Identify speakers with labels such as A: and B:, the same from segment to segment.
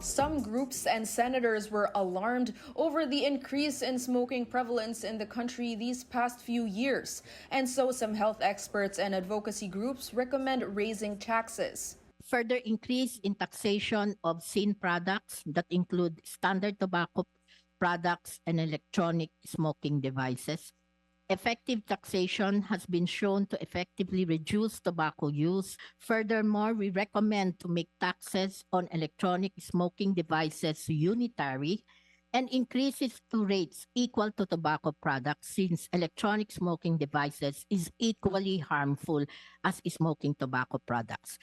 A: Some groups and senators were alarmed over the increase in smoking prevalence in the country these past few years. And so some health experts and advocacy groups recommend raising taxes.
B: Further increase in taxation of sin products that include standard tobacco products and electronic smoking devices. Effective taxation has been shown to effectively reduce tobacco use. Furthermore, we recommend to make taxes on electronic smoking devices unitary and increases to rates equal to tobacco products, since electronic smoking devices is equally harmful as smoking tobacco products.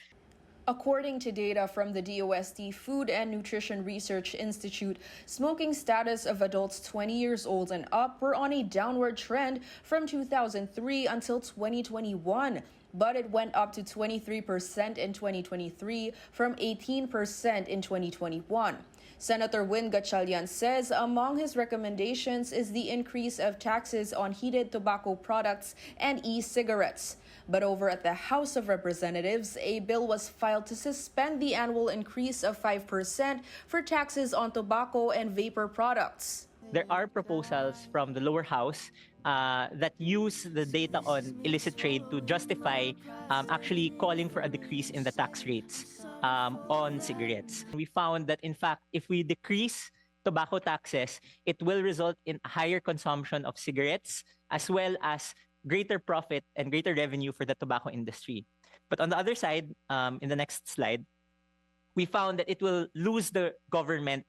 A: According to data from the DOST Food and Nutrition Research Institute, smoking status of adults 20 years old and up were on a downward trend from 2003 until 2021. But it went up to 23% in 2023 from 18% in 2021. Senator Win Gatchalian says among his recommendations is the increase of taxes on heated tobacco products and e-cigarettes. But over at the House of Representatives, a bill was filed to suspend the annual increase of 5% for taxes on tobacco and vapor products.
C: There are proposals from the lower house that use the data on illicit trade to justify actually calling for a decrease in the tax rates on cigarettes. We found that, in fact, if we decrease tobacco taxes, it will result in a higher consumption of cigarettes as well as greater profit and greater revenue for the tobacco industry. But on the other side, in the next slide, we found that it will lose the government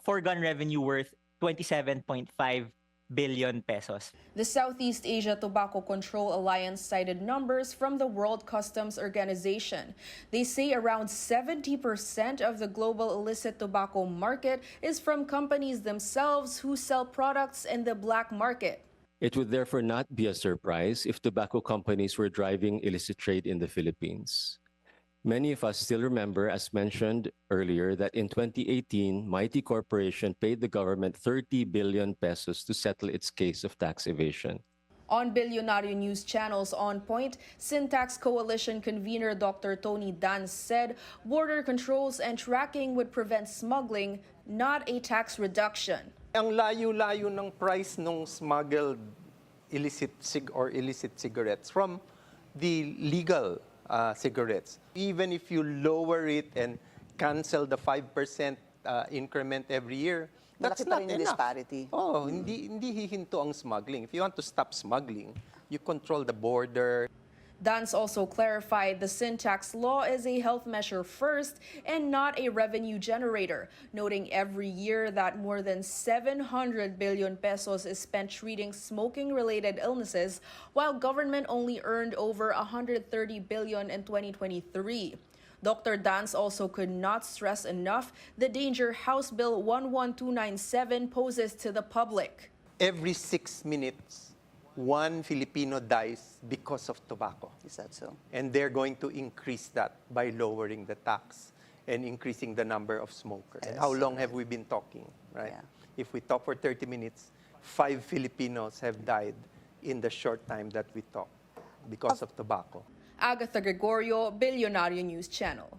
C: foregone revenue worth 27.5 billion pesos.
A: The Southeast Asia Tobacco Control Alliance cited numbers from the World Customs Organization. They say around 70% of the global illicit tobacco market is from companies themselves who sell products in the black market.
D: It would therefore not be a surprise if tobacco companies were driving illicit trade in the Philippines. Many of us still remember, as mentioned earlier, that in 2018, Mighty Corporation paid the government 30 billion pesos to settle its case of tax evasion.
A: On Billionario News Channel's On Point, Syntax Coalition convener Dr. Tony Dan said border controls and tracking would prevent smuggling, not a tax reduction.
E: Ang layo-layo ng price ng smuggled illicit cigarettes from the legal cigarettes. Even if you lower it and cancel the 5% increment every year, that's not enough.
F: Disparity.
E: Oh, hindi hihinto ang smuggling. If you want to stop smuggling, you control the border.
A: Dance also clarified the sin tax law is a health measure first and not a revenue generator, noting every year that more than 700 billion pesos is spent treating smoking-related illnesses, while government only earned over 130 billion in 2023. Dr. Dance also could not stress enough the danger House Bill 11297 poses to the public.
E: Every 6 minutes, one Filipino dies because of tobacco.
F: Is that so?
E: And they're going to increase that by lowering the tax and increasing the number of smokers. And how long have we been talking, right?
F: Yeah.
E: If we talk for 30 minutes, 5 Filipinos have died in the short time that we talk because of tobacco.
A: Agatha Gregorio, Billionario News Channel.